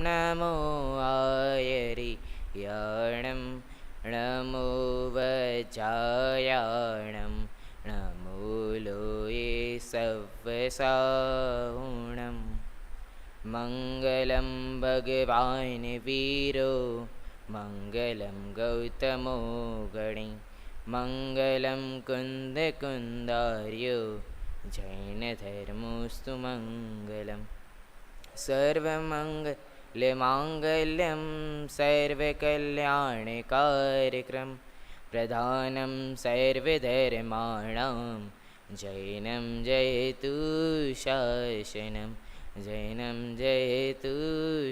नमो आयर्याणं नमो वज्रायाणं नमो लोये सव्यसाहुणं मङ्गलं भगवान् वीरो मङ्गलं गौतमो गणे मङ्गलं कुन्दकुन्दार्यो जैनधर्मोऽस्तु मङ्गलम् सर्वमङ्गलमाङ्गल्यं सर्वकल्याणकार्यक्रं प्रधानं सर्वधर्माणां जैनं जयतु शासनं जैनं जयतु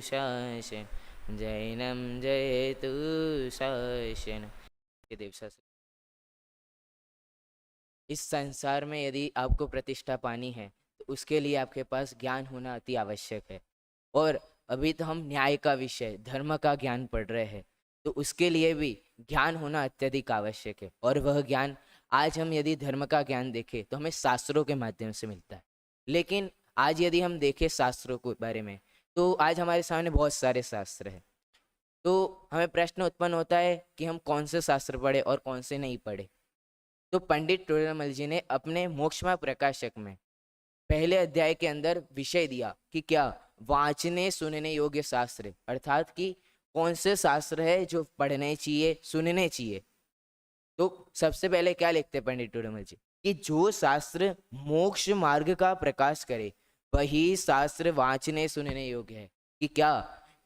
शासन जैनं जयतु शासन। इस संसार में यदि आपको प्रतिष्ठा पानी है तो उसके लिए आपके पास ज्ञान होना अति आवश्यक है। और अभी तो हम न्याय का विषय धर्म का ज्ञान पढ़ रहे हैं, तो उसके लिए भी ज्ञान होना अत्यधिक आवश्यक है। और वह ज्ञान आज हम यदि धर्म का ज्ञान देखें तो हमें शास्त्रों के माध्यम से मिलता है। लेकिन आज यदि हम देखें शास्त्रों के बारे में तो आज हमारे सामने बहुत सारे शास्त्र हैं। तो हमें प्रश्न उत्पन्न होता है कि हम कौन से शास्त्र पढ़े और कौन से नहीं पढ़े। तो पंडित टोडरमल जी ने अपने मोक्षमा प्रकाशक में पहले अध्याय के अंदर विषय दिया कि क्या वांचने सुनने योग्य शास्त्र, अर्थात कि कौन से शास्त्र है जो पढ़ने चाहिए सुनने चाहिए। तो सबसे पहले क्या लिखते पंडित टोडरमल जी कि जो शास्त्र मोक्ष मार्ग का प्रकाश करे वही शास्त्र वांचने सुनने योग्य है। कि क्या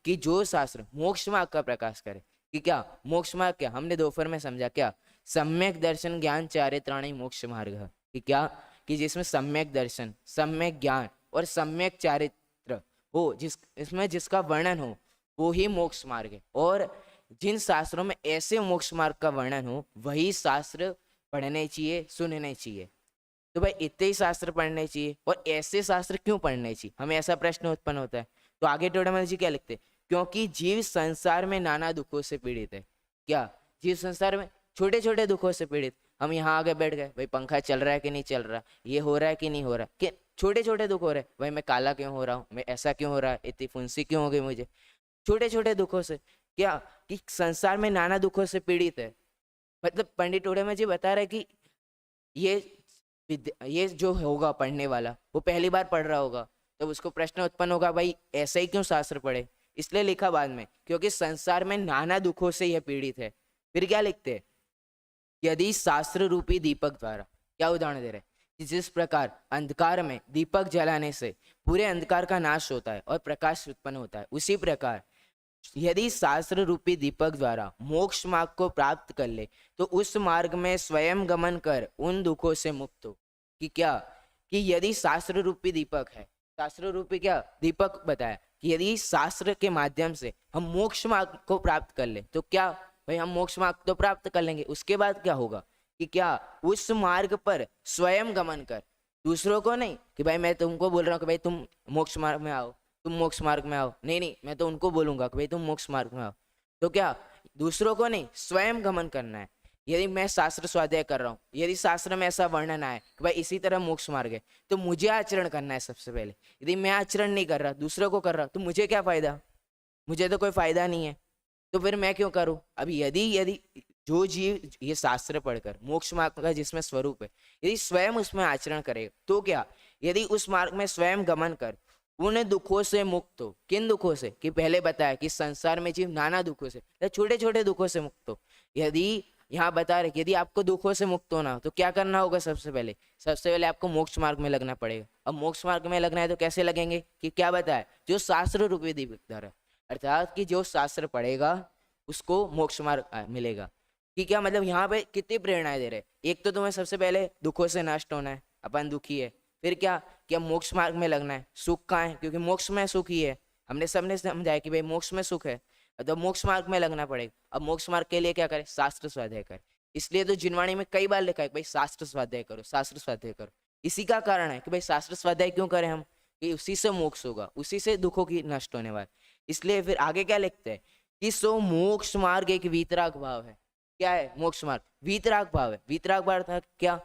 कि जो शास्त्र मोक्ष मार्ग का प्रकाश करे, कि क्या मोक्ष मार्ग क्या हमने दोपहर में समझा, क्या सम्यक दर्शन ज्ञान चारित्राणि मोक्ष मार्ग। कि क्या कि जिसमें सम्यक दर्शन सम्यक ज्ञान और सम्यक चारित्र हो, इसमें जिसका वर्णन हो वो ही मोक्ष मार्ग है। और जिन शास्त्रों में ऐसे मोक्ष मार्ग का वर्णन हो वही शास्त्र पढ़ने चाहिए सुनने चाहिए। तो भाई इतने ही शास्त्र पढ़ने चाहिए और ऐसे शास्त्र क्यों पढ़ने चाहिए, हमें ऐसा प्रश्न उत्पन्न होता है। तो आगे टोडरमल जी क्या लिखते, क्योंकि जीव संसार में नाना दुखों से पीड़ित है। क्या जीव संसार में छोटे छोटे दुखों से पीड़ित, हम यहाँ आगे बैठ गए भाई पंखा चल रहा है कि नहीं चल रहा, ये हो रहा है कि नहीं हो रहा, कि छोटे छोटे दुख हो रहे, भाई मैं काला क्यों हो रहा हूँ, मैं ऐसा क्यों हो रहा है, इतनी फुंसी क्यों हो गई मुझे, छोटे छोटे दुखों से। क्या कि संसार में नाना दुखों से पीड़ित है। मतलब पंडित टोडरमल जी बता रहे कि ये जो होगा पढ़ने वाला वो पहली बार पढ़ रहा होगा, तो उसको प्रश्न उत्पन्न होगा भाई ऐसे ही क्यों शास्त्र पढ़े। इसलिए लिखा बाद में क्योंकि संसार में नाना दुखों से यह पीड़ित है। फिर क्या लिखते हैं, यदि शास्त्र रूपी दीपक द्वारा, क्या उदाहरण दे रहे हैं कि जिस प्रकार अंधकार में दीपक जलाने से पूरे अंधकार का नाश होता है और प्रकाश उत्पन्न होता है, उसी प्रकार यदि शास्त्र रूपी दीपक द्वारा मोक्ष मार्ग को प्राप्त कर ले तो उस मार्ग में स्वयं गमन कर उन दुखों से मुक्त हो। कि क्या कि यदि शास्त्र रूपी दीपक है, शास्त्र रूपी क्या दीपक बताया कि यदि शास्त्र के माध्यम से हम मोक्ष मार्ग को प्राप्त कर ले तो क्या भाई हम मोक्ष मार्ग तो प्राप्त कर लेंगे, उसके बाद क्या होगा कि क्या उस मार्ग पर स्वयं गमन कर, दूसरों को नहीं कि भाई मैं तुमको बोल रहा हूँ कि भाई तुम मोक्ष मार्ग में आओ, तुम मोक्ष मार्ग में आओ, नहीं नहीं मैं तो उनको बोलूंगा कि भाई तुम मोक्ष मार्ग में आओ। तो क्या दूसरों को नहीं स्वयं गमन करना है। यदि मैं शास्त्र स्वाध्याय कर रहा हूँ, यदि शास्त्र में ऐसा वर्णन आए कि भाई इसी तरह मोक्ष मार्ग है तो मुझे आचरण करना है सबसे पहले। यदि मैं आचरण नहीं कर रहा दूसरों को कर रहा तो मुझे क्या फायदा, मुझे तो कोई फायदा नहीं है, तो फिर मैं क्यों करूं। अभी यदि यदि जो जीव ये शास्त्र पढ़कर मोक्ष मार्ग का जिसमें स्वरूप है यदि स्वयं उसमें आचरण करेगा तो क्या यदि उस मार्ग में स्वयं गमन कर उन दुखों से मुक्त हो। किन दुखों से, कि पहले बताया कि संसार में जीव नाना दुखों से, छोटे छोटे दुखों से मुक्त हो। यदि यहाँ बता रहे कि यदि आपको दुखों से मुक्त होना हो तो क्या करना होगा, सबसे पहले आपको मोक्ष मार्ग में लगना पड़ेगा। अब मोक्ष मार्ग में लगना है तो कैसे लगेंगे, कि क्या बताया जो शास्त्र रूपी दीपक द्वारा, अर्थात कि जो शास्त्र पढ़ेगा उसको मोक्ष मार्ग मिलेगा। कि क्या मतलब यहाँ पे कितनी प्रेरणाएं दे रहे, एक तो तुम्हें सबसे पहले दुखों से नष्ट होना है, अपन दुखी है, फिर क्या क्या मोक्ष मार्ग में लगना है, सुख कहाँ है क्योंकि मोक्ष में सुख ही है, हमने सबने समझाया कि भाई मोक्ष में सुख है तो मोक्ष मार्ग में लगना पड़ेगा। अब मोक्ष मार्ग के लिए क्या करें, शास्त्र स्वाध्याय करें। इसलिए तो जिनवाणी में कई बार लिखा है भाई शास्त्र स्वाध्याय करो, शास्त्र स्वाध्याय करो। इसी का कारण है कि भाई शास्त्र स्वाध्याय क्यों करें हम, कि उसी से मोक्ष होगा, उसी से दुखों की नष्ट होने वाले। इसलिए फिर आगे क्या लिखते हैं कि सो मोक्ष मार्ग एक वीतराग भाव है। क्या है मोक्ष मार्ग, वीतराग भाव है। वीतराग भाव था क्या,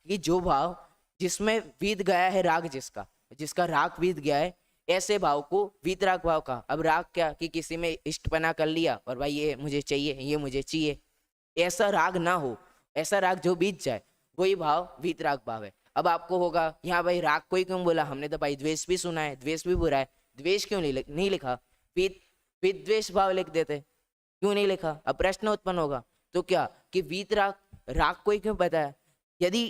कि जो भाव जिसमें वीत गया है राग, जिसका राग वीत गया है, ऐसे भाव को वीतराग भाव का। अब राग क्या कि किसी में इष्टपना कर लिया और भाई ये मुझे चाहिए, ये मुझे चाहिए, ऐसा राग ना हो, ऐसा राग जो बीत जाए, वही भाव वीतराग भाव है। अब आपको होगा यहाँ भाई राग कोई क्यों बोला, हमने तो भाई द्वेष भी सुना है, द्वेष भी बुरा है, द्वेष क्यों नहीं लिखा, विद्वेष भाव लिख देते, क्यों नहीं लिखा। अब प्रश्न उत्पन्न होगा तो क्या कि वीतराग, राग कोई क्यों बताया, यदि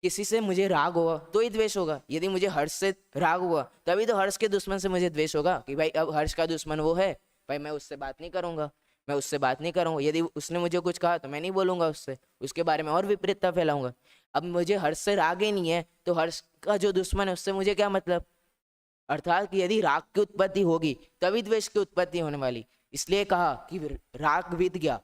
किसी से मुझे राग होगा तो ही द्वेष होगा, यदि मुझे हर्ष से राग हुआ तभी तो हर्ष के दुश्मन से मुझे द्वेष होगा कि भाई अब हर्ष का दुश्मन वो है, भाई मैं उससे बात नहीं करूंगा, मैं उससे बात नहीं करूंगा, यदि उसने मुझे कुछ कहा तो मैं नहीं बोलूंगा उससे, उसके बारे में और विपरीतता फैलाऊंगा। अब मुझे हर्ष से राग ही नहीं है तो हर्ष का जो दुश्मन है उससे मुझे क्या मतलब। अर्थात कि यदि राग की उत्पत्ति होगी तभी द्वेष की उत्पत्ति होने वाली, इसलिए कहा कि राग बीत गया,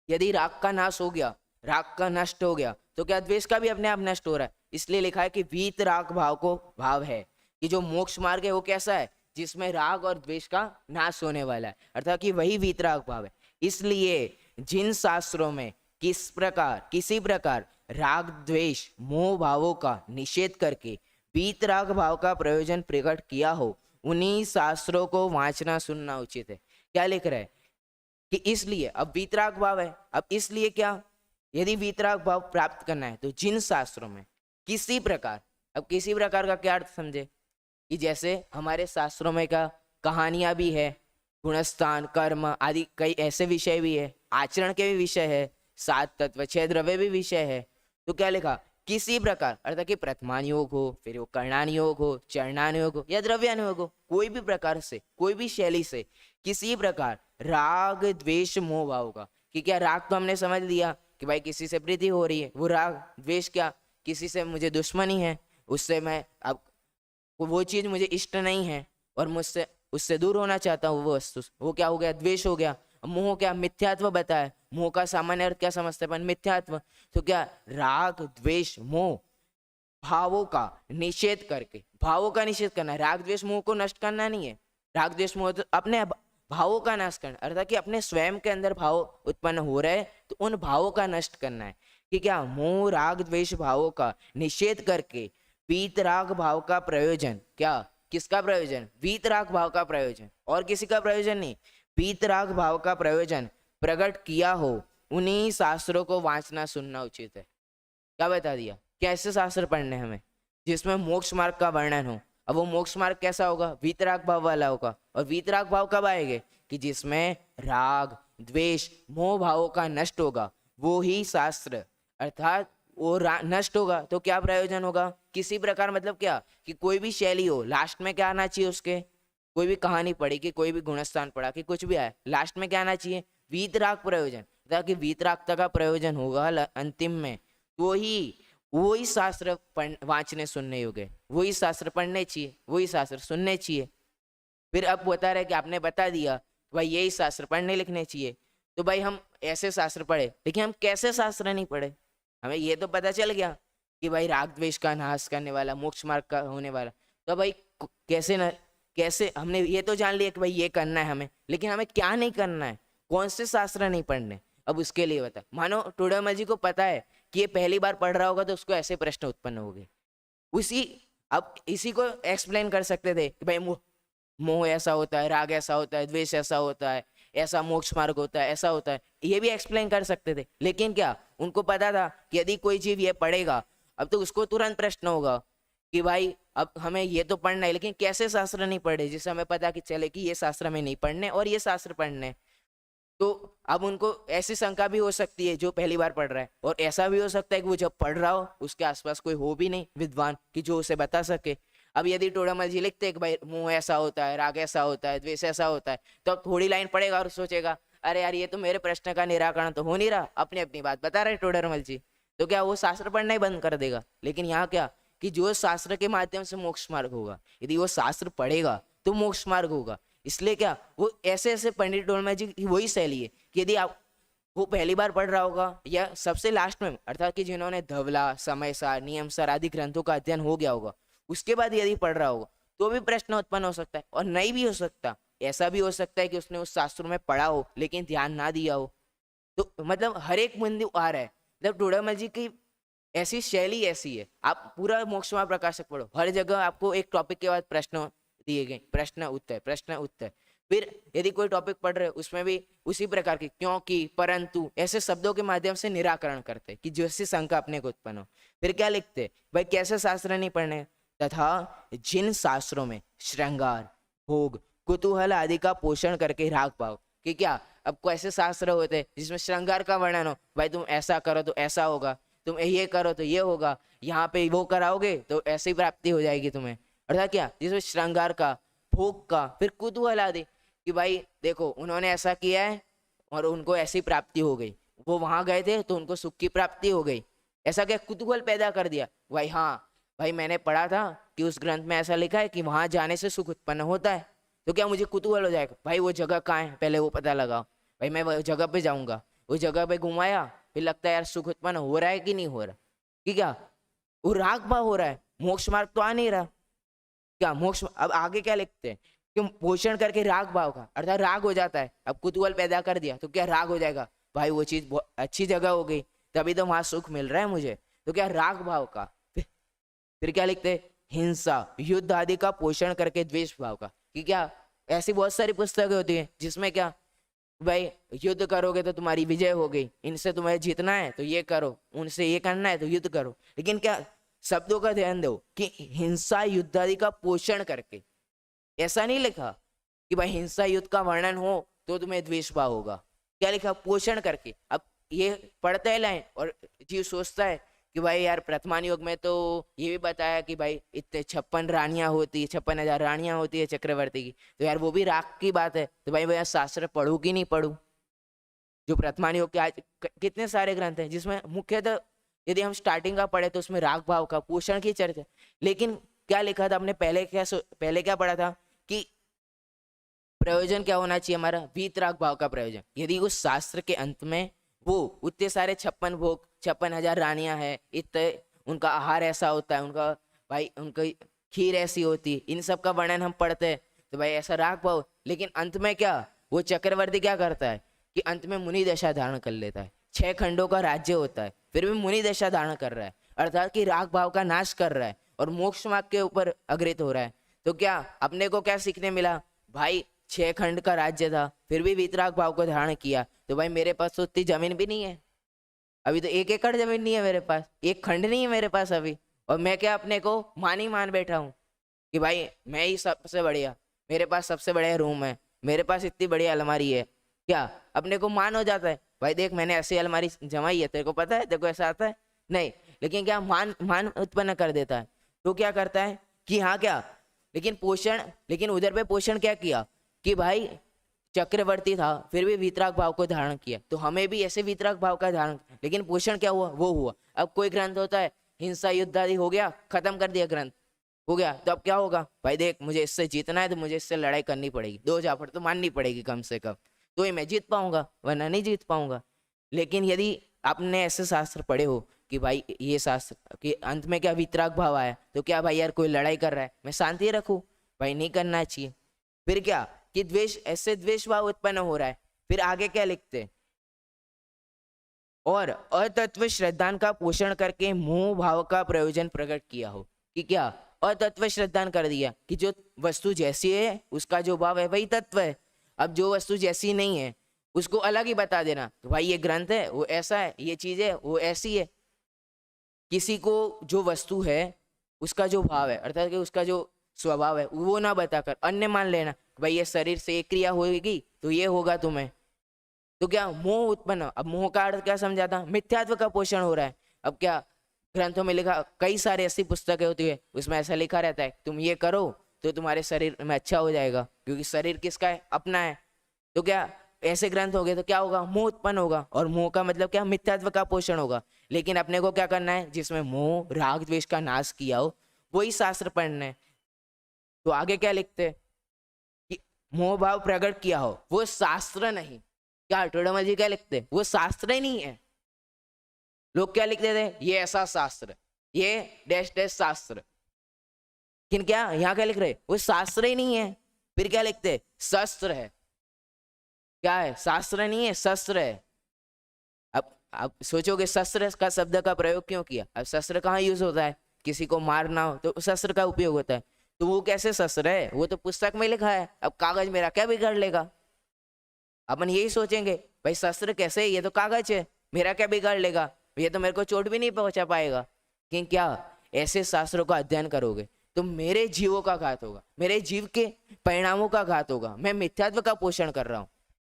यदि राग का नाश हो गया, राग का नष्ट हो गया तो क्या द्वेष का भी अपने आप नष्ट हो रहा है। इसलिए लिखा है कि वीत राग भाव को भाव है कि जो मोक्ष मार्ग है वो कैसा है, जिसमें राग और द्वेष का नाश होने वाला है, अर्थात कि वही वीत राग भाव है। इसलिए जिन शास्त्रों में किसी प्रकार राग द्वेष मोह भावों का निषेध करके वीत राग भाव का प्रयोजन प्रकट किया हो, उन्हीं शास्त्रों को वांचना सुनना उचित है। क्या लिख रहा है कि इसलिए अब वीतराग भाव है, अब इसलिए क्या, यदि वीतराग भाव प्राप्त करना है तो जिन शास्त्रों में किसी प्रकार, अब किसी प्रकार का क्या अर्थ समझे कि जैसे हमारे शास्त्रों में का कहानियां भी है, गुणस्थान कर्म आदि कई ऐसे विषय भी है, आचरण के भी विषय है, 7 तत्व 6 द्रव्य भी विषय है। तो क्या लिखा, किसी प्रकार, अर्थात कि प्रथमान योग हो, फिर वो कर्णान योग हो, चरणान योग हो या द्रव्यान योग हो, कोई भी प्रकार से, कोई भी शैली से किसी प्रकार राग द्वेष मोह भाव का, कि क्या राग तो हमने समझ लिया कि भाई किसी से प्रीति हो रही है वो राग, द्वेष क्या किसी से मुझे दुश्मनी है, उससे मैं अब वो चीज मुझे इष्ट नहीं है और मुझसे उससे दूर होना चाहता हूँ, वो वस्तु, वो क्या हो गया, द्वेष हो गया। मोह क्या, मिथ्यात्व बताया, मोह का सामान्य अर्थ क्या समझते हैं, मिथ्यात्व। तो क्या राग द्वेष मोह भावों का निषेध करके, भावों का निषेध करना है, राग द्वेष मोह को नष्ट करना नहीं है, राग द्वेष मोह तो अपने भावों का नाश करना, अर्थात कि अपने स्वयं के अंदर भाव उत्पन्न हो रहे तो उन भावों का नष्ट करना है। कि क्या मोह राग द्वेष भावों का निषेध करके वीतराग भाव का प्रयोजन, क्या किसका प्रयोजन, वीतराग भाव का प्रयोजन, और किसी का प्रयोजन नहीं, वीतराग भाव का प्रयोजन प्रकट किया हो, उन्हीं शास्त्रों को वांचना सुनना उचित है। क्या बता दिया, कैसे शास्त्र पढ़ने हमें, जिसमें मोक्ष मार्ग का वर्णन हो। अब वो मोक्ष मार्ग कैसा होगा, वीतराग भाव वाला होगा। और वीतराग भाव कब आएंगे, कि जिसमें राग द्वेष मोह भावों का नष्ट होगा, वो ही शास्त्र, अर्थात वो नष्ट होगा तो क्या प्रयोजन होगा, किसी प्रकार मतलब क्या कि कोई भी शैली हो, लास्ट में क्या आना चाहिए उसके, कोई भी कहानी पढ़ी कि कोई भी गुणस्थान पढ़ा कि कुछ भी आए, लास्ट में क्या आना चाहिए, वीतराग प्रयोजन, ताकि वीतरागता का प्रयोजन होगा अंतिम में, तो ही वही शास्त्र वांचने सुनने योग्य, वही शास्त्र पढ़ने चाहिए, वही शास्त्र सुनने चाहिए। फिर अब बता रहे कि आपने बता दिया भाई यही शास्त्र पढ़ने लिखने चाहिए, तो भाई हम ऐसे शास्त्र पढ़े, लेकिन हम कैसे शास्त्र नहीं पढ़े, हमें ये तो पता चल गया कि भाई राग द्वेष का नाश करने वाला, मोक्ष मार्ग का होने वाला, तो भाई कैसे न कैसे, हमने ये तो जान लिया कि भाई ये करना है हमें, लेकिन हमें क्या नहीं करना है, कौन से शास्त्र नहीं पढ़ने। अब उसके लिए बता, मानो टोडामल जी को पता है कि ये पहली बार पढ़ रहा होगा तो उसको ऐसे प्रश्न उत्पन्न हो गए, उसी अब इसी को एक्सप्लेन कर सकते थे कि भाई मोह ऐसा होता है, राग ऐसा होता है, द्वेष ऐसा होता है, ऐसा मोक्ष मार्ग होता है, ऐसा होता है, ये भी एक्सप्लेन कर सकते थे। लेकिन क्या उनको पता था कि यदि कोई जीव ये पढ़ेगा अब तो उसको तुरंत प्रश्न होगा कि भाई अब हमें ये तो पढ़ना है, लेकिन कैसे शास्त्र नहीं पढ़े, जिससे हमें पता कि चले कि ये शास्त्र हमें नहीं पढ़ने और ये शास्त्र पढ़ने। तो अब उनको ऐसी शंका भी हो सकती है जो पहली बार पढ़ रहा है, और ऐसा भी हो सकता है कि वो जब पढ़ रहा हो उसके आसपास कोई हो भी नहीं विद्वान कि जो उसे बता सके। अब यदि टोडामल जी लिखते कि भाई मोह ऐसा होता है, राग ऐसा होता है, द्वेष ऐसा होता है, तो अब थोड़ी लाइन पढ़ेगा और सोचेगा अरे यार ये तो मेरे प्रश्न का निराकरण तो हो नहीं रहा, अपनी अपनी बात बता रहे टोडामल जी, तो क्या वो शास्त्र पढ़ना ही बंद कर देगा। लेकिन यहाँ क्या कि जो शास्त्र के माध्यम से मोक्ष मार्ग होगा, यदि वो शास्त्र पढ़ेगा तो मोक्ष मार्ग होगा। इसलिए क्या वो ऐसे ऐसे पंडित टोडामल जी की वही शैली है कि यदि आप वो पहली बार पढ़ रहा होगा या सबसे लास्ट में, अर्थात कि जिन्होंने धवला, समय सार, नियम सार आदि ग्रंथों का अध्ययन हो गया होगा, उसके बाद यदि पढ़ रहा होगा तो भी प्रश्न उत्पन्न हो सकता है, और नहीं भी हो सकता, ऐसा भी हो सकता है कि उसने उस शास्त्र में पढ़ा हो लेकिन ध्यान ना दिया हो। तो मतलब हर एक बिंदु आ रहा है, मतलब टोडामल जी की ऐसी शैली ऐसी है। आप पूरा मोक्ष मार्ग प्रकाशक पढ़ो, हर जगह आपको एक टॉपिक के बाद प्रश्न दिए गए प्रश्न उत्तर। फिर यदि कोई टॉपिक पढ़ रहे हो उसमें भी उसी प्रकार के क्योंकि, परंतु ऐसे शब्दों के माध्यम से निराकरण करते कि जिससे शंका अपने को उत्पन्न हो। फिर क्या लिखते भाई, कैसे शास्त्र नहीं पढ़ने, तथा जिन शास्त्रों में श्रृंगार, भोग, कुतूहल आदि का पोषण करके राग भाव कि क्या, अब कैसे शास्त्र होते हैं जिसमें श्रृंगार का वर्णन हो, भाई तुम ऐसा करो तो ऐसा होगा, तुम ये करो तो ये होगा, यहाँ पे वो कराओगे तो ऐसी प्राप्ति हो जाएगी तुम्हें, अर्थात क्या जिसमें श्रृंगार का, भोग का, फिर कुतूहल आदि कि भाई देखो उन्होंने ऐसा किया है और उनको ऐसी प्राप्ति हो गई, वो वहां गए थे तो उनको सुख की प्राप्ति हो गई, ऐसा क्या कुतूहल पैदा कर दिया भाई। हाँ भाई मैंने पढ़ा था कि उस ग्रंथ में ऐसा लिखा है कि वहां जाने से सुख उत्पन्न होता है, तो क्या मुझे कुतूहल हो जाएगा भाई वो जगह कहाँ है, पहले वो पता लगाओ, भाई मैं वो जगह पे जाऊंगा, उस जगह पे घुमाया, फिर लगता है यार सुख उत्पन्न हो रहा है कि नहीं हो रहा, कि क्या वो राग भाव हो रहा है, मोक्ष मार्ग तो आ नहीं रहा, क्या मोक्ष। अब आगे क्या लिखते हैं, क्यों पोषण करके राग भाव का, अर्थात राग हो जाता है, अब कुतूहल पैदा कर दिया तो क्या राग हो जाएगा, भाई वो चीज बहुत अच्छी जगह हो गई तभी तो वहां सुख मिल रहा है मुझे, तो क्या राग भाव का। फिर क्या लिखते हैं, हिंसा, युद्ध आदि का पोषण करके द्वेष भाव का, कि क्या ऐसी बहुत सारी पुस्तकें होती है जिसमें क्या भाई युद्ध करोगे तो तुम्हारी विजय हो गई, इनसे तुम्हें जीतना है तो ये करो, उनसे ये करना है तो युद्ध करो, लेकिन क्या शब्दों का ध्यान दो कि हिंसा युद्ध आदि का पोषण करके, ऐसा नहीं लिखा कि भाई हिंसा युद्ध का वर्णन हो तो तुम्हें द्वेष भाव होगा, क्या लिखा पोषण करके। अब ये पढ़ता है लाइन और जीव सोचता है कि भाई यार प्रथमान युग में तो ये भी बताया कि भाई इतने 56 रानियां होती है, 56,000 रानियां होती है चक्रवर्ती की, तो यार वो भी राग की बात है, तो भाई भैया शास्त्र पढ़ू कि नहीं पढ़ू। जो प्रथमान युग के आज कितने सारे ग्रंथ हैं जिसमें मुख्यतः यदि हम स्टार्टिंग का पढ़े तो उसमें राग भाव का पोषण की चर्चा, लेकिन क्या लिखा था हमने पहले क्या पढ़ा था कि प्रयोजन क्या होना चाहिए हमारा, वीतराग भाव का प्रयोजन। यदि उस शास्त्र के अंत में वो उतने सारे 56 भोग, 56,000 रानियां हैं, इतने उनका आहार ऐसा होता है, उनका भाई उनकी खीर ऐसी होती है, इन सब का वर्णन हम पढ़ते हैं तो भाई ऐसा राग भाव, लेकिन अंत में क्या वो चक्रवर्ती क्या करता है कि अंत में मुनि दशा धारण कर लेता है, 6 खंडों का राज्य होता है फिर भी मुनि दशा धारण कर रहा है, अर्थात कि राग भाव का नाश कर रहा है और मोक्ष मार्ग के ऊपर अग्रसर हो रहा है। तो क्या अपने को क्या सीखने मिला, भाई 6 खंड का राज्य था फिर भी वीतराग भाव को धारण किया, तो भाई मेरे पास तो उतनी जमीन भी नहीं है, अभी तो 1 एकड़ जमीन नहीं है मेरे पास, 1 खंड नहीं है मेरे पास अभी, और मैं क्या अपने को मान बैठा हूँ कि भाई मैं ही सबसे बढ़िया, मेरे पास सबसे बढ़िया रूम है, मेरे पास इतनी बढ़िया अलमारी है, क्या अपने को मान हो जाता है भाई देख मैंने ऐसी अलमारी जमाई है, तेरे को पता है, तेरे को ऐसा आता है नहीं, लेकिन क्या मान उत्पन्न कर देता है। तो क्या करता है कि हाँ क्या, लेकिन उधर पे पोषण क्या किया कि भाई चक्रवर्ती था फिर भी वीतराग भाव को धारण किया, तो हमें भी ऐसे वीतराग भाव का धारण, लेकिन पोषण क्या हुआ वो हुआ। अब कोई ग्रंथ होता है हिंसा युद्ध आदि हो गया, खत्म कर दिया ग्रंथ, हो गया, तो अब क्या होगा भाई देख मुझे इससे जीतना है तो मुझे इससे लड़ाई करनी पड़ेगी, 2 जाफड़ तो माननी पड़ेगी कम से कम, तो ही मैं जीत पाऊंगा वरना नहीं जीत पाऊंगा। लेकिन यदि आपने ऐसे शास्त्र पढ़े हो कि भाई ये शास्त्र के अंत में क्या वीतराग भाव आया, तो क्या भाई यार कोई लड़ाई कर रहा है मैं शांति रखूं, भाई नहीं करना चाहिए। फिर क्या कि द्वेष, ऐसे द्वेष भाव उत्पन्न हो रहा है। फिर आगे क्या लिखते हैं, और अतत्व श्रद्धान का पोषण करके मोह भाव का प्रयोजन प्रकट किया हो, कि क्या अतत्व श्रद्धान कर दिया कि जो वस्तु जैसी है उसका जो भाव है वही तत्व है, अब जो वस्तु जैसी नहीं है उसको अलग ही बता देना, तो भाई ये ग्रंथ है वो ऐसा है, ये चीज है वो ऐसी है। किसी को जो वस्तु है उसका जो भाव है अर्थात कि उसका जो स्वभाव है वो ना बताकर अन्य मान लेना, भाई ये शरीर से एक क्रिया होगी तो ये होगा तुम्हें, तो क्या मोह उत्पन्न। अब मोह का अर्थ क्या समझा था, मिथ्यात्व का पोषण हो रहा है। अब क्या ग्रंथों में लिखा, कई सारे ऐसी पुस्तकें होती है उसमें ऐसा लिखा रहता है तुम ये करो तो तुम्हारे शरीर में अच्छा हो जाएगा, क्योंकि शरीर किसका है, अपना है। तो क्या ऐसे ग्रंथ हो गए तो क्या होगा, मोह उत्पन्न होगा, और मोह का मतलब क्या, मिथ्यात्व का पोषण होगा। लेकिन अपने को क्या करना है, जिसमें मोह राग द्वेष का नाश किया हो वही शास्त्र पढ़ना है। तो आगे क्या लिखते हैं कि मोह भाव प्रकट किया हो वो शास्त्र नहीं, क्या टोडामल जी क्या लिखते हैं, वो शास्त्र ही नहीं है। लोग क्या लिखते थे, ये ऐसा शास्त्र, ये डैश डैश शास्त्र, लेकिन क्या यहाँ क्या लिख रहे, वो शास्त्र ही नहीं है। फिर क्या लिखते, शस्त्र है, क्या है, शास्त्र नहीं है शस्त्र है। अब आप सोचोगे शस्त्र का शब्द का प्रयोग क्यों किया, अब शस्त्र कहाँ यूज होता है, किसी को मारना हो तो शस्त्र का उपयोग होता है। तो वो कैसे शस्त्र है, वो तो पुस्तक में लिखा है, अब कागज मेरा क्या बिगाड़ लेगा। अपन यही सोचेंगे भाई शस्त्र कैसे है, ये तो कागज है, मेरा क्या बिगाड़ लेगा, ये तो मेरे को चोट भी नहीं पहुंचा पाएगा। लेकिन क्या ऐसे शास्त्रों का अध्ययन करोगे तो मेरे जीवों का घात होगा, मेरे जीव के परिणामों का घात होगा। मैं मिथ्यात्व का पोषण कर रहा हूँ,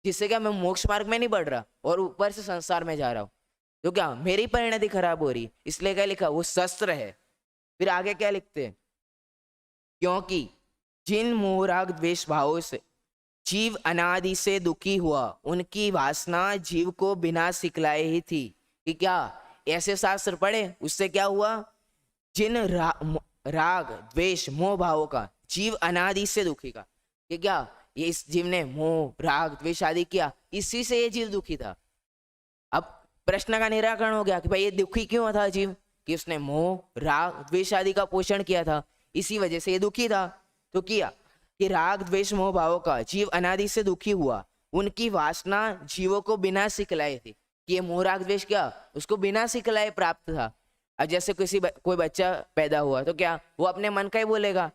जिससे क्या मैं मोक्ष मार्ग में नहीं बढ़ रहा और ऊपर से संसार में जा रहा हूँ, तो क्या मेरी परिणति खराब हो रही। इसलिए क्या लिखा, वो शस्त्र है। फिर आगे क्या लिखते हैं, क्योंकि जिन मोह राग द्वेष भावों से जीव अनादि से दुखी हुआ, उनकी वासना जीव को बिना सिखलाए ही थी। कि क्या ऐसे शास्त्र पढ़े, उससे क्या हुआ, जिन राग द्वेष मोह भावों का जीव अनादि से दुखी का, कि क्या ये इस जीव ने मोह राग द्वेष आदि किया, इसी से ये जीव दुखी था। अब प्रश्न का निराकरण हो गया कि भाई ये दुखी क्यों था जीव, कि उसने मोह राग द्वेष आदि का पोषण किया था, इसी वजह से ये दुखी था। तो किया कि राग द्वेष मोह भावों का जीव अनादि से दुखी हुआ, उनकी वासना जीवों को बिना सिखलाए थी। कि ये मोह राग द्वेष क्या उसको बिना सिखलाए प्राप्त था। अब जैसे कोई बच्चा पैदा हुआ तो क्या वो अपने मन का ही बोलेगा,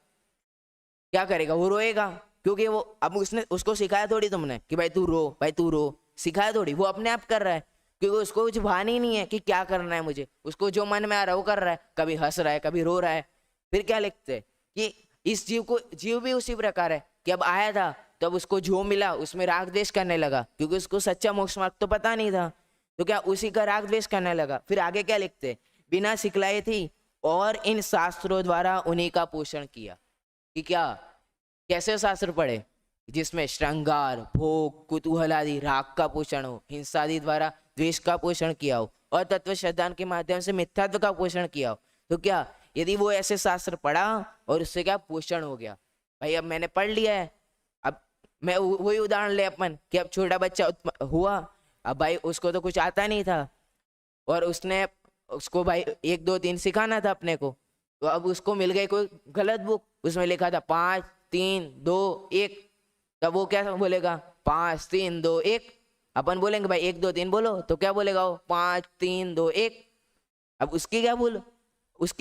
क्या करेगा, वो रोएगा, क्योंकि वो अब उसने उसको सिखाया थोड़ी तुमने कि भाई तू रो, भाई तू रो, सिखाया थोड़ी, वो अपने आप कर रहा है, क्योंकि उसको कुछ भान ही नहीं है कि क्या करना है मुझे, उसको जो मन में आ रहा है वो कर रहा है, कभी हंस रहा है कभी रो रहा है। फिर क्या लिखते हैं कि इस जीव भी उसी प्रकार है कि अब आया था तो अब उसको जो मिला उसमें राग द्वेष करने लगा, क्योंकि उसको सच्चा मोक्ष मार्ग तो पता नहीं था, तो क्या उसी का राग द्वेष करने लगा। फिर आगे क्या लिखते, बिना सिखलाई थी और इन शास्त्रों द्वारा उन्हीं का पोषण किया। कि क्या कैसे शास्त्र पढ़े, जिसमें श्रृंगार भोग कुतूहल आदि राग का पोषण हो, हिंसा आदि द्वारा द्वेष का पोषण किया हो, और तत्व श्रद्धान के माध्यम से मिथ्यात्व का पोषण किया हो। तो क्या यदि वो ऐसे शास्त्र पढ़ा और उससे क्या पोषण हो गया, भाई अब मैंने पढ़ लिया है, अब मैं वही उदाहरण ले अपन कि अब छोटा बच्चा हुआ, अब भाई उसको तो कुछ आता नहीं था और उसको भाई 1 2 3 सिखाना था अपने को, तो अब उसको मिल गई कोई गलत बुक, उसमें लिखा था 5 3 2 1, तब वो क्या बोलेगा 5 3 2 1। अपन बोलेंगे भाई 1 2 3 बोलो, तो क्या बोलेगा वो 5 3 2 1। अब उसकी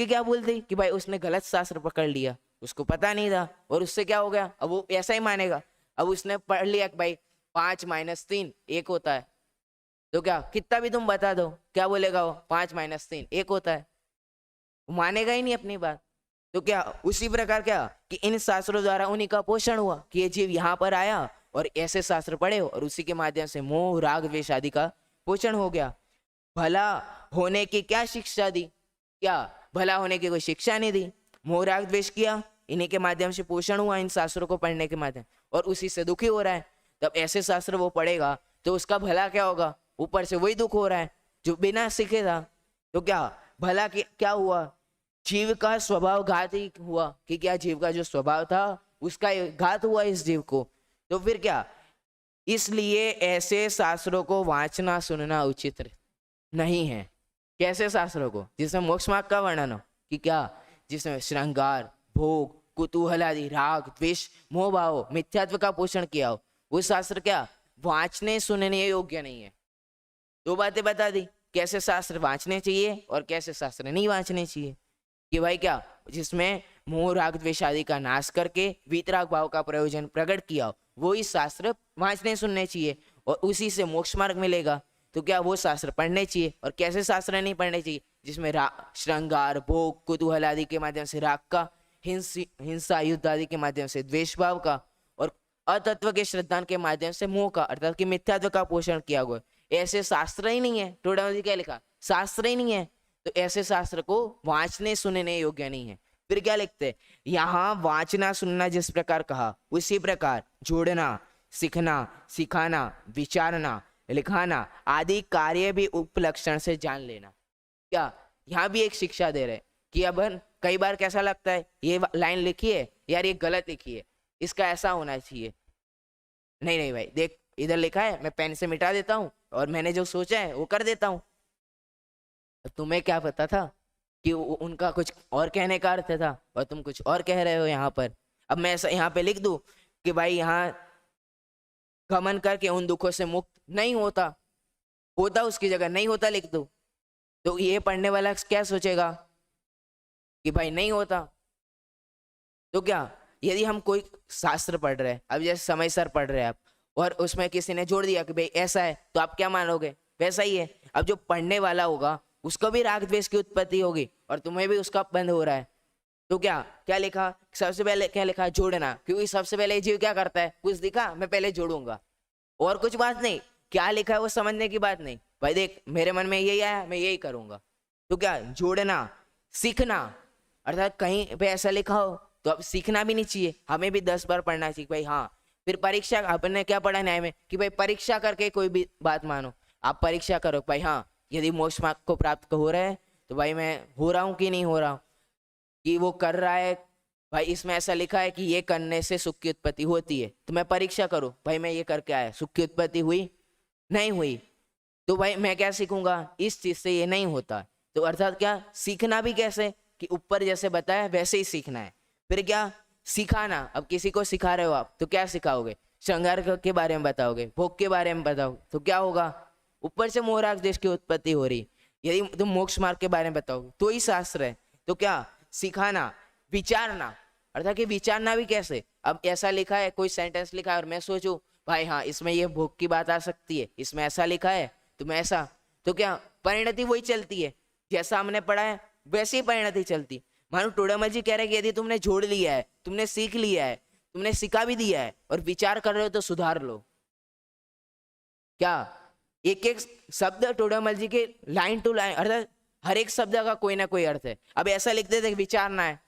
क्या भूल थी कि भाई उसने गलत शास्त्र पकड़ लिया, उसको पता नहीं था और उससे क्या हो गया, अब वो ऐसा ही मानेगा। अब उसने पढ़ लिया कि भाई 5 - 3 1 होता है, तो क्या कितना भी तुम बता दो क्या बोलेगा वो 5 - 3 1 होता है, वो मानेगा ही नहीं अपनी बात। तो क्या उसी प्रकार क्या कि इन शास्त्रों द्वारा उन्हीं का पोषण हुआ कि ये जीव यहाँ पर आया और ऐसे शास्त्र पढ़े और उसी के माध्यम से मोह राग द्वेष आदि का पोषण हो गया। भला होने की क्या शिक्षा दी, क्या भला होने की कोई शिक्षा नहीं दी, मोह राग द्वेष किया, इन्हीं के माध्यम से पोषण हुआ इन शास्त्रों को पढ़ने के माध्यम, और उसी से दुखी हो रहा है। तब ऐसे शास्त्र वो पढ़ेगा तो उसका भला क्या होगा, ऊपर से वही दुख हो रहा है जो बिना सीखे था। तो क्या भला क्या हुआ, जीव का स्वभाव घात ही हुआ। कि क्या जीव का जो स्वभाव था उसका घात हुआ इस जीव को। तो फिर क्या, इसलिए ऐसे शास्त्रों को वांचना सुनना उचित नहीं है। कैसे शास्त्रों को, जिसमें मोक्ष मार्ग का वर्णन हो, कि क्या जिसमें श्रृंगार भोग कुतूहल आदि राग द्वेष मोह भाव मिथ्यात्व का पोषण किया हो, वो शास्त्र क्या वांचने सुनने योग्य नहीं है। 2 बातें बता दी, कैसे शास्त्र वांचने चाहिए और कैसे शास्त्र नहीं वांचने चाहिए। कि भाई क्या जिसमें मोह राग द्वेष आदि का नाश करके वीतराग भाव का प्रयोजन प्रकट किया हो, वो ही शास्त्र वांचने सुनने चाहिए और उसी से मोक्ष मार्ग मिलेगा। तो क्या वो शास्त्र पढ़ने चाहिए, और कैसे शास्त्र नहीं पढ़ने चाहिए, जिसमें श्रृंगार भोग कुतूहल आदि के माध्यम से राग का, हिंसा युद्ध आदि के माध्यम से द्वेष भाव का, और अतत्व के श्रद्धान के माध्यम से मोह का अर्थात कि मिथ्यात्व का पोषण किया गया। ऐसे शास्त्र ही नहीं है, टोडा में क्या लिखा, शास्त्र ही नहीं है, तो ऐसे शास्त्र को वांचने सुनने योग्य नहीं है। फिर क्या लिखते, यहाँ वांचना सुनना जिस प्रकार कहा उसी प्रकार जोड़ना सीखना सिखाना विचारना लिखाना आदि कार्य भी उपलक्षण से जान लेना। क्या यहाँ भी एक शिक्षा दे रहे कि अब कई बार कैसा लगता है ये लाइन लिखी है यार ये गलत लिखी है, इसका ऐसा होना चाहिए। नहीं नहीं भाई देख इधर लिखा है, मैं पेन से मिटा देता हूँ और मैंने जो सोचा है वो कर देता हूँ। तुम्हें क्या पता था कि उनका कुछ और कहने का अर्थ था और तुम कुछ और कह रहे हो यहाँ पर। अब मैं ऐसा यहाँ पे लिख दूं कि भाई यहाँ गमन करके उन दुखों से मुक्त नहीं होता, उसकी जगह नहीं होता लिख दो, तो ये पढ़ने वाला क्या सोचेगा कि भाई नहीं होता। तो क्या, यदि हम कोई शास्त्र पढ़ रहे हैं, अब जैसे समय सर पढ़ रहे हैं आप, और उसमें किसी ने जोड़ दिया कि भाई ऐसा है, तो आप क्या मानोगे, वैसा ही है। अब जो पढ़ने वाला होगा उसको भी राग द्वेष की उत्पत्ति होगी और तुम्हें भी उसका बंध हो रहा है। तो क्या क्या लिखा, सबसे पहले क्या लिखा, जोड़ना, क्योंकि सबसे पहले जीव क्या करता है, कुछ दिखा मैं पहले जोड़ूंगा, और कुछ बात नहीं, क्या लिखा है वो समझने की बात नहीं, भाई देख मेरे मन में यही आया मैं यही करूंगा। तो क्या, जोड़ना, सीखना, अर्थात कहीं पे ऐसा लिखा हो तो अब सीखना भी नहीं चाहिए, हमें भी 10 बार पढ़ना चाहिए भाई। हाँ, फिर परीक्षा, अपन ने क्या पढ़ा न्याय में कि भाई परीक्षा करके कोई भी बात मानो, आप परीक्षा करो भाई। हाँ, यदि मोक्ष मार्ग को प्राप्त हो रहा है तो भाई मैं हो रहा हूँ कि नहीं हो रहा हूँ, कि वो कर रहा है, भाई इसमें ऐसा लिखा है कि ये करने से सुख की उत्पत्ति होती है, तो मैं परीक्षा करूं, भाई मैं ये करके आया, सुख की उत्पत्ति हुई नहीं हुई, तो भाई मैं क्या सीखूंगा, इस चीज से ये नहीं होता। तो अर्थात क्या, सीखना भी कैसे, कि ऊपर जैसे बताया वैसे ही सीखना है। फिर क्या, सिखाना, अब किसी को सिखा रहे हो आप तो क्या सिखाओगे, श्रृंगार के बारे में बताओगे, भोग के बारे में बताओ, तो क्या होगा, ऊपर से मोह राग देश की उत्पत्ति हो रही। यदि तुम मोक्ष मार्ग के बारे में बताओगे तो ही शास्त्र है। तो क्या, सिखाना, विचारना, अर्थात कि विचारना भी कैसे, अब ऐसा लिखा है, कोई सेंटेंस लिखा है और मैं सोचूं भाई हाँ इसमें ये भोग की बात आ सकती है, इसमें ऐसा लिखा है तो मैं ऐसा, तो क्या, परिणति वही चलती है, जैसा हमने पढ़ा है वैसी ही परिणति चलती। मानो टोडामल जी कह रहे हैं कि यदि तुमने जोड़ लिया है, तुमने सीख लिया है, तुमने सिखा भी दिया है और विचार कर रहे हो तो सुधार लो। क्या, एक एक शब्द टोडामल जी के लाइन टू लाइन, अर्थात हर एक शब्द का कोई ना कोई अर्थ है। अब ऐसा लिख देते विचारना है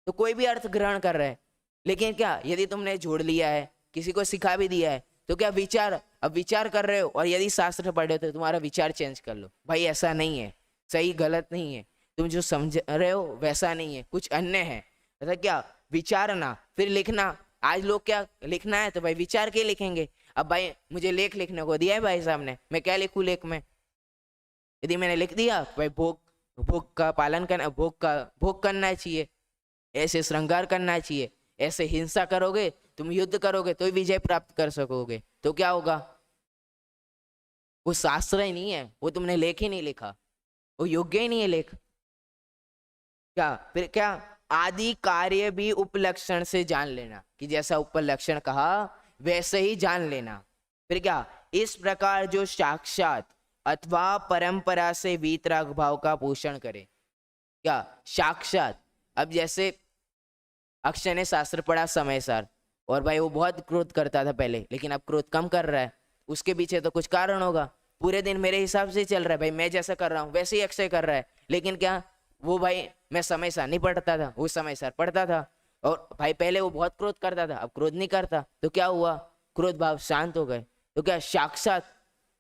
तो कोई भी अर्थ ग्रहण कर रहे हैं, लेकिन क्या, यदि तुमने जोड़ लिया है, किसी को सिखा भी दिया है, तो क्या विचार, अब विचार कर रहे हो और यदि शास्त्र पढ़ रहे हो तो तुम्हारा विचार चेंज कर लो, भाई ऐसा नहीं है, सही गलत नहीं है, तुम जो समझ रहे हो वैसा नहीं है, कुछ अन्य है। ऐसा क्या, विचारना, फिर लिखना। आज लोग क्या, लिखना है तो भाई विचार के लिखेंगे। अब भाई मुझे लेख लिखने को दिया है भाई साहब ने, मैं क्या लिखूं लेख में, यदि मैंने लिख दिया भाई भोग, भोग का पालन करना, भोग करना चाहिए, ऐसे श्रृंगार करना चाहिए, ऐसे हिंसा करोगे, तुम युद्ध करोगे तो विजय प्राप्त कर सकोगे, तो क्या होगा, वो शास्त्र ही नहीं है, वो तुमने लेख ही नहीं लिखा, वो योग्य ही नहीं है लेख। क्या, फिर क्या, आदि कार्य भी उपलक्षण से जान लेना, कि जैसा ऊपर लक्षण कहा वैसे ही जान लेना। फिर क्या, इस प्रकार जो साक्षात अथवा परंपरा से वीतराग भाव का पोषण करे। क्या, साक्षात, अब जैसे अक्षय ने शास्त्र पढ़ा समय सार, और भाई वो बहुत क्रोध करता था पहले, लेकिन अब क्रोध कम कर रहा है, उसके पीछे तो कुछ कारण होगा, पूरे दिन मेरे हिसाब से चल रहा है, भाई मैं जैसा कर रहा हूँ वैसे ही अक्षय कर रहा है, लेकिन क्या, वो भाई मैं समय सार नहीं पढ़ता था, वो समय सार पढ़ता था, और भाई पहले वो बहुत क्रोध करता था, अब क्रोध नहीं करता, तो क्या हुआ, क्रोध भाव शांत हो गए। तो क्या, साक्षात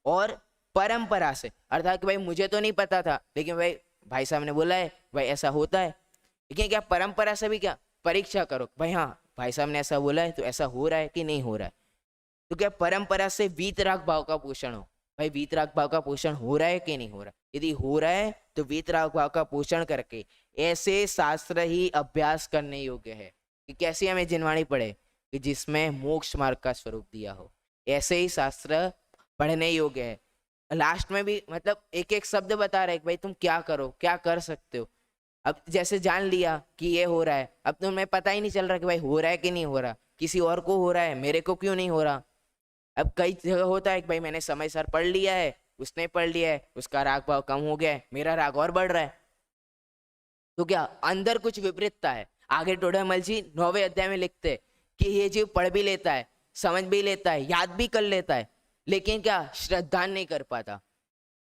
और परंपरा से, अर्थात कि भाई मुझे तो नहीं पता था, लेकिन भाई साहब ने बोला है भाई ऐसा होता है, लेकिन क्या, परंपरा से भी क्या, परीक्षा करो भाई, हाँ भाई साहब ने ऐसा बोला है तो ऐसा हो रहा है कि नहीं हो रहा है। तो क्या, परंपरा से वीतराग भाव का पोषण हो, भाई वीतराग भाव का पोषण हो रहा है कि नहीं हो रहा, यदि हो रहा है तो वीतराग भाव का पोषण करके ऐसे शास्त्र ही अभ्यास करने योग्य है, कि कैसे हमें जिनवाणी पढ़े कि जिसमें मोक्ष मार्ग का स्वरूप दिया हो, ऐसे ही शास्त्र पढ़ने योग्य है। लास्ट में भी मतलब एक एक शब्द बता रहे भाई तुम क्या करो, क्या कर सकते हो। अब जैसे जान लिया कि ये हो रहा है, अब तुम्हें पता ही नहीं चल रहा कि भाई हो रहा है कि नहीं हो रहा, किसी और को हो रहा है, मेरे को क्यों नहीं हो रहा। अब कई जगह होता है कि भाई मैंने समय सर पढ़ लिया है, उसने पढ़ लिया है, उसका राग भाव कम हो गया है, मेरा राग और बढ़ रहा है। तो क्या, अंदर कुछ विपरीतता है। आगे टोडामल जी 9वें अध्याय में लिखते हैं कि ये जीव पढ़ भी लेता है, समझ भी लेता है, याद भी कर लेता है, लेकिन क्या, श्रद्धा नहीं कर पाता,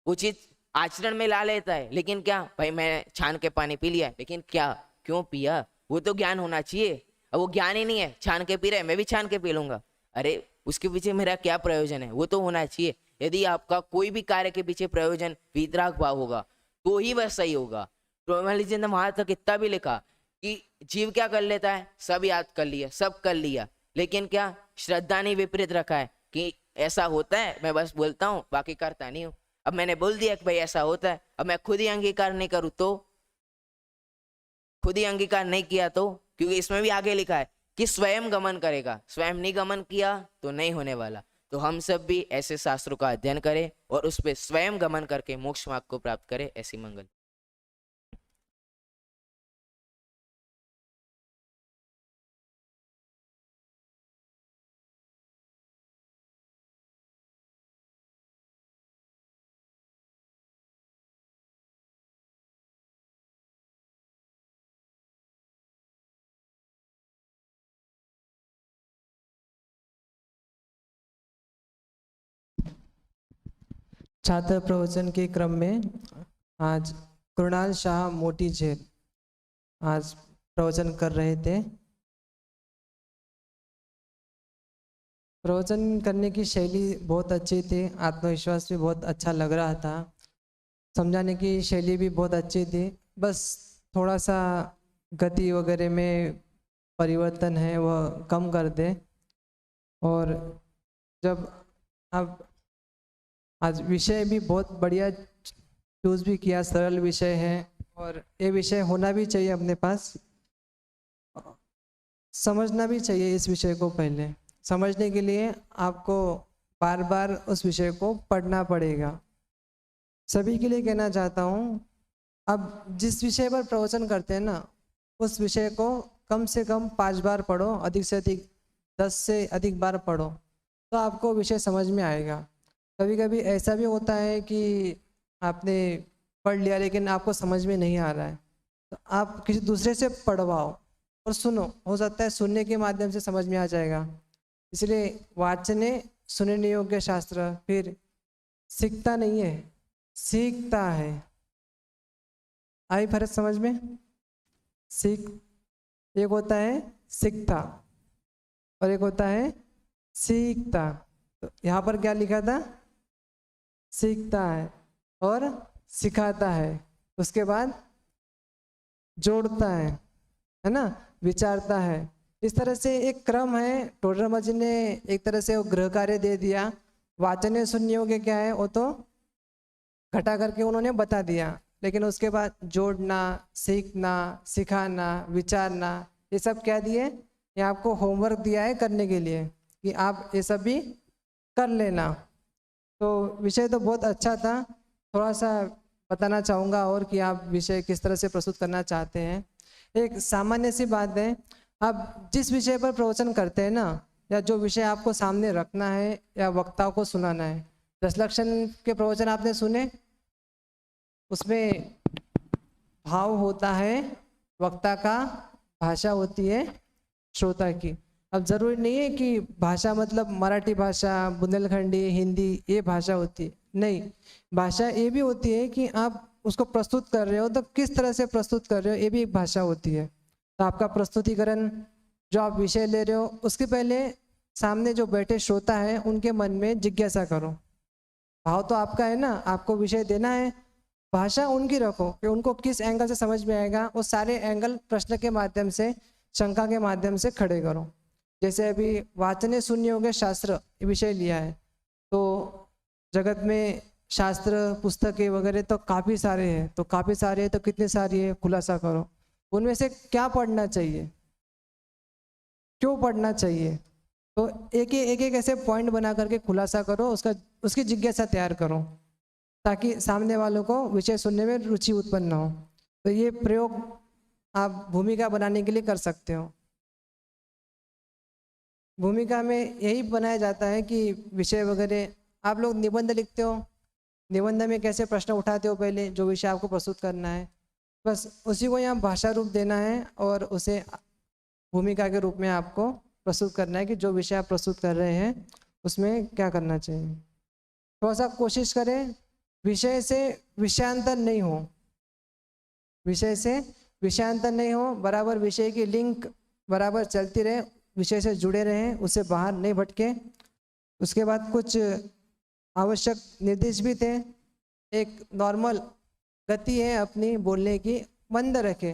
उचित आचरण में ला लेता है, लेकिन क्या, भाई मैं छान के पानी पी लिया, लेकिन क्या, क्यों पिया, वो तो ज्ञान होना चाहिए, अब वो ज्ञान ही नहीं है, छान के पी रहे, मैं भी छान के पी लूंगा, अरे उसके पीछे मेरा क्या प्रयोजन है, वो तो होना चाहिए। यदि आपका कोई भी कार्य के पीछे प्रयोजन वीतराग भाव होगा तो ही वह सही होगा। टोडामल जी ने वहां तक इतना भी लिखा कि जीव क्या कर लेता है, सब याद कर लिया, सब कर लिया, लेकिन क्या, श्रद्धा ने विपरीत रखा है कि ऐसा होता है, मैं बस बोलता हूँ बाकी करता नहीं हूँ। अब मैंने बोल दिया कि भाई ऐसा होता है, अब मैं खुद ही अंगीकार नहीं करूँ तो, खुद ही अंगीकार नहीं किया तो, क्योंकि इसमें भी आगे लिखा है कि स्वयं गमन करेगा, स्वयं नहीं गमन किया तो नहीं होने वाला। तो हम सब भी ऐसे शास्त्रों का अध्ययन करें और उस पर स्वयं गमन करके मोक्ष मार्ग को प्राप्त करें। ऐसी मंगल। छात्र प्रवचन के क्रम में आज कृणाल शाह मोटी झेल आज प्रवचन कर रहे थे। प्रवचन करने की शैली बहुत अच्छी थी, आत्मविश्वास भी बहुत अच्छा लग रहा था, समझाने की शैली भी बहुत अच्छी थी। बस थोड़ा सा गति वगैरह में परिवर्तन है, वह कम कर दे। और जब अब आज विषय भी बहुत बढ़िया चूज़ भी किया, सरल विषय है और ये विषय होना भी चाहिए अपने पास, समझना भी चाहिए इस विषय को। पहले समझने के लिए आपको बार बार उस विषय को पढ़ना पड़ेगा। सभी के लिए कहना चाहता हूँ, अब जिस विषय पर प्रवचन करते हैं ना, उस विषय को कम से कम 5 बार पढ़ो, अधिक से अधिक 10 से अधिक बार पढ़ो, तो आपको विषय समझ में आएगा। कभी कभी ऐसा भी होता है कि आपने पढ़ लिया लेकिन आपको समझ में नहीं आ रहा है, तो आप किसी दूसरे से पढ़वाओ और सुनो, हो सकता है सुनने के माध्यम से समझ में आ जाएगा। इसलिए वाचने सुनने योग्य शास्त्र, फिर सीखता नहीं है सीखता है। आई फर्क समझ में? सीख एक होता है सीखता और एक होता है सीखता। तो यहाँ पर क्या लिखा था? सीखता है और सिखाता है, उसके बाद जोड़ता है ना, विचारता है। इस तरह से एक क्रम है। टोडरमल जी ने एक तरह से वो गृह कार्य दे दिया। वाचन सुनने योग्य क्या है वो तो घटा करके उन्होंने बता दिया, लेकिन उसके बाद जोड़ना, सीखना, सिखाना, विचारना, ये सब क्या दिए? ये आपको होमवर्क दिया है करने के लिए कि आप ये सब भी कर लेना। तो विषय तो बहुत अच्छा था, थोड़ा सा बताना चाहूँगा और कि आप विषय किस तरह से प्रस्तुत करना चाहते हैं। एक सामान्य सी बात है, आप जिस विषय पर प्रवचन करते हैं ना, या जो विषय आपको सामने रखना है या वक्ताओं को सुनाना है, रसलक्षण के प्रवचन आपने सुने, उसमें भाव होता है वक्ता का, भाषा होती है श्रोता की। अब जरूरी नहीं है कि भाषा मतलब मराठी भाषा, बुंदेलखंडी, हिंदी, ये भाषा होती है, नहीं। भाषा ये भी होती है कि आप उसको प्रस्तुत कर रहे हो तो किस तरह से प्रस्तुत कर रहे हो, ये भी एक भाषा होती है। तो आपका प्रस्तुतिकरण, जो आप विषय ले रहे हो, उसके पहले सामने जो बैठे श्रोता है उनके मन में जिज्ञासा करो। भाव तो आपका है ना, आपको विषय देना है, भाषा उनकी रखो कि उनको किस एंगल से समझ में आएगा। वो सारे एंगल प्रश्न के माध्यम से, शंका के माध्यम से खड़े करो। जैसे अभी वाचने सुनने योग्य शास्त्र विषय लिया है, तो जगत में शास्त्र पुस्तकें वगैरह तो काफ़ी सारे हैं, तो काफ़ी सारे हैं तो कितने सारी है, खुलासा करो। उनमें से क्या पढ़ना चाहिए, क्यों पढ़ना चाहिए, तो एक एक ऐसे पॉइंट बना करके खुलासा करो, उसकी जिज्ञासा तैयार करो, ताकि सामने वालों को विषय सुनने में रुचि उत्पन्न हो। तो ये प्रयोग आप भूमिका बनाने के लिए कर सकते हो। भूमिका में यही बनाया जाता है कि विषय वगैरह आप लोग निबंध लिखते हो, निबंध में कैसे प्रश्न उठाते हो, पहले जो विषय आपको प्रस्तुत करना है, बस उसी को यहाँ भाषा रूप देना है और उसे भूमिका के रूप में आपको प्रस्तुत करना है कि जो विषय आप प्रस्तुत कर रहे हैं उसमें क्या करना चाहिए। थोड़ा सा कोशिश करें विषय से विषयांतर नहीं हो, विषय से विषयांतर नहीं हो, बराबर विषय की लिंक बराबर चलती रहे, विषय से जुड़े रहें, उससे बाहर नहीं भटके। उसके बाद कुछ आवश्यक निर्देश भी थे। एक नॉर्मल गति है अपनी बोलने की, मंद रखें।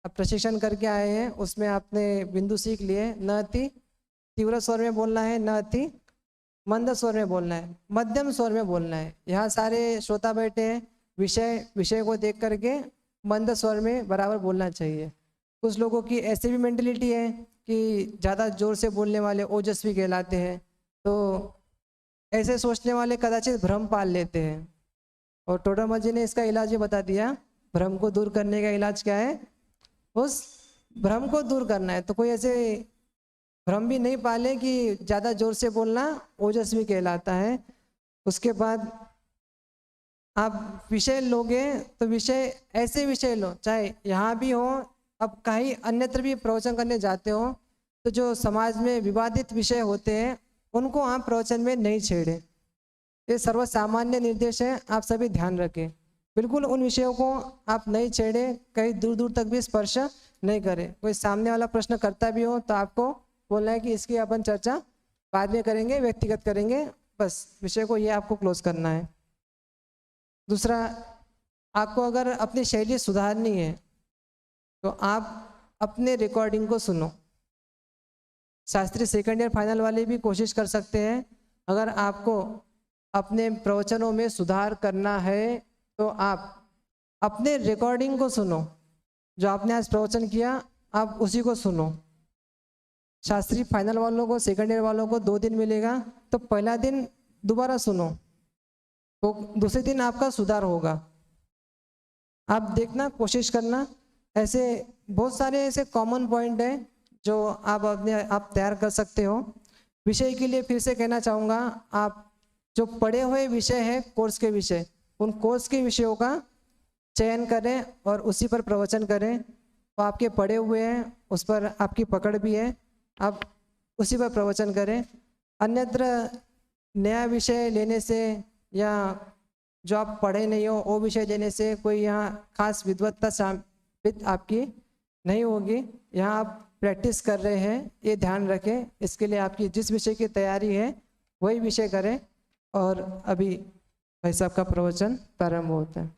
अब प्रशिक्षण करके आए हैं, उसमें आपने बिंदु सीख लिए, न अति तीव्र स्वर में बोलना है, न अति मंद स्वर में बोलना है, मध्यम स्वर में बोलना है। यहाँ सारे श्रोता बैठे हैं, विषय को देख करके मंद स्वर में बराबर बोलना चाहिए। कुछ लोगों की ऐसी भी मेंटलिटी है कि ज़्यादा जोर से बोलने वाले ओजस्वी कहलाते हैं, तो ऐसे सोचने वाले कदाचित भ्रम पाल लेते हैं। और टोडरमल जी ने इसका इलाज भी बता दिया। भ्रम को दूर करने का इलाज क्या है? उस भ्रम को दूर करना है। तो कोई ऐसे भ्रम भी नहीं पाले कि ज़्यादा जोर से बोलना ओजस्वी कहलाता है। उसके बाद आप विषय लोगे तो विषय ऐसे विषय लो, चाहे यहाँ भी हो, अब कहीं अन्यत्र भी प्रवचन करने जाते हो, तो जो समाज में विवादित विषय होते हैं उनको आप प्रवचन में नहीं छेड़े। ये सर्वसामान्य निर्देश है, आप सभी ध्यान रखें। बिल्कुल उन विषयों को आप नहीं छेड़े, कहीं दूर दूर तक भी स्पर्श नहीं करें। कोई सामने वाला प्रश्न करता भी हो तो आपको बोलना है कि इसकी अपन चर्चा बाद में करेंगे, व्यक्तिगत करेंगे, बस विषय को ये आपको क्लोज करना है। दूसरा, आपको अगर अपनी शैली सुधारनी है तो आप अपने रिकॉर्डिंग को सुनो। शास्त्री सेकंड ईयर फाइनल वाले भी कोशिश कर सकते हैं। अगर आपको अपने प्रवचनों में सुधार करना है तो आप अपने रिकॉर्डिंग को सुनो। जो आपने आज प्रवचन किया आप उसी को सुनो। शास्त्री फाइनल वालों को, सेकंड ईयर वालों को 2 दिन मिलेगा, तो पहला दिन दोबारा सुनो, तो दूसरे दिन आपका सुधार होगा। आप देखना, कोशिश करना। ऐसे बहुत सारे ऐसे कॉमन पॉइंट हैं जो आप तैयार कर सकते हो। विषय के लिए फिर से कहना चाहूँगा, आप जो पढ़े हुए विषय हैं कोर्स के विषय, उन कोर्स के विषयों का चयन करें और उसी पर प्रवचन करें। तो आपके पढ़े हुए हैं, उस पर आपकी पकड़ भी है, आप उसी पर प्रवचन करें। अन्यत्र नया विषय लेने से या जो आप पढ़े नहीं हो वो विषय लेने से कोई यहाँ खास विद्वत्ता साबित आपकी नहीं होगी। यहाँ आप प्रैक्टिस कर रहे हैं, ये ध्यान रखें। इसके लिए आपकी जिस विषय की तैयारी है वही विषय करें। और अभी भाई साहब का प्रवचन प्रारंभ होता है।